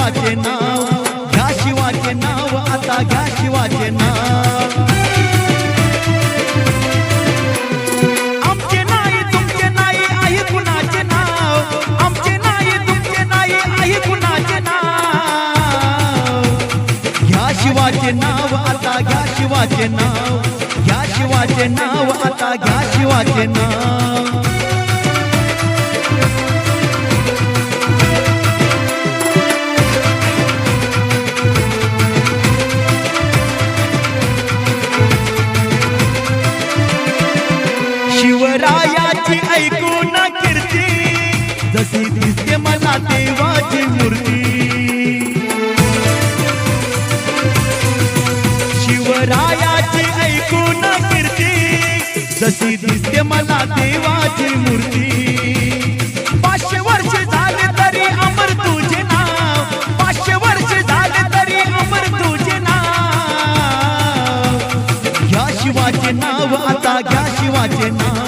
शिवाचे नाव, घ्या शिवाचे नाव, आता घ्या शिवाचे नाव. आमचे नाही तुमचे नाही आहे कुणाचे नाव, आमचे नाही तुमचे नाही आहे कुणाचे नाव. घ्या शिवाचे नाव, आता घ्या शिवाचे नाव, घ्या शिवाचे नाव, आता घ्या शिवाचे नाव. शिवरायाची ऐकून कीर्ती, जशी दिसते मला देवाची मूर्ती. शिवरायाची ऐकून कीर्ती, जशी दिसते मला देवाची मूर्ती. 500 वर्ष झाले तरी अमर तुझे नाव, 500 वर्ष झाले तरी अमर तुझे नाव. घ्या शिवाचे नाव, आता घ्या शिवाचे नाव,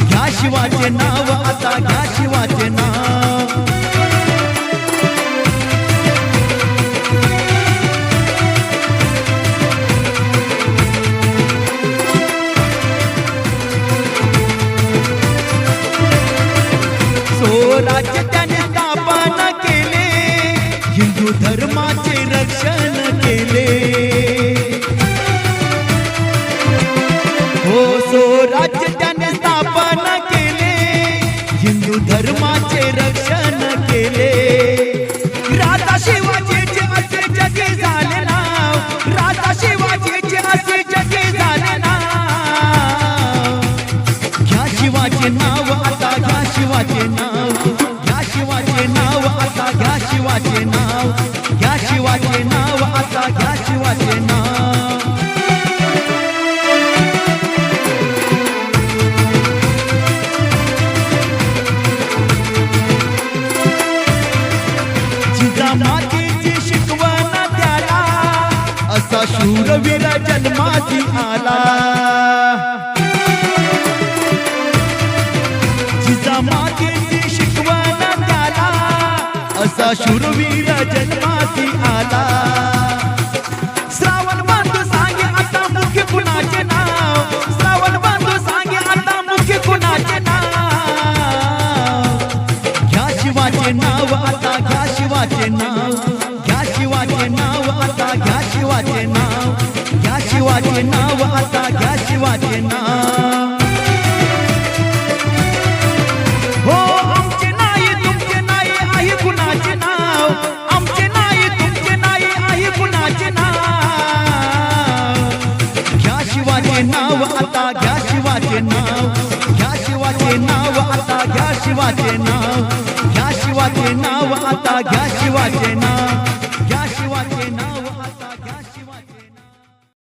घ्या शिवाचे नाव, आता घ्या शिवाचे नाव. स्वराज्य त्याने स्थापन केले, हिंदू धर्माचे रक्षण केले. हो स्वराज्य त्याने स्थापन केले, हिंदू धर्माचे रक्षण केले. राजा शिवाजीचे असे जगी झाले नाव, राजा शिवाजीचे असे जगी झाले नाव. घ्या शिवाचे नाव, आता घ्या शिवाचे नाव, घ्या शिवाचे नाव, आता घ्या शिवाचे नाव, घ्या शिवाचे नाव, आता घ्या शिवाचे नाव. जिजामातीची शिकवण त्याला, असा शूरवीर जन्माची आला. जिजामातीची शिकवण त्याला, असा शूरवीर जन्माची आला. श्रावण बांधू सांगे आता मुख्य कुणाचे नाव, श्रावण बांधू सांगे आता मुख्य कुणाचे नाव. घ्या शिवाचे नाव, आता घ्या शिवाचे नाव, घ्या शिवाचे नाव, आता घ्या शिवाचे नाव, घ्या शिवाचे नाव, आता घ्या शिवाचे नाव. हो आमचे नाही तुमचे नाही आहे कुणाचे नाव, आमचे नाही तुमचे नाही आहे कुणाचे नाव. घ्या शिवाचे नाव, आता घ्या शिवाचे नाव, घ्या शिवाचे नाव, आता घ्या शिवाचे नाव, घ्या शिवाचे नाव, आता घ्या शिवाचे नाव.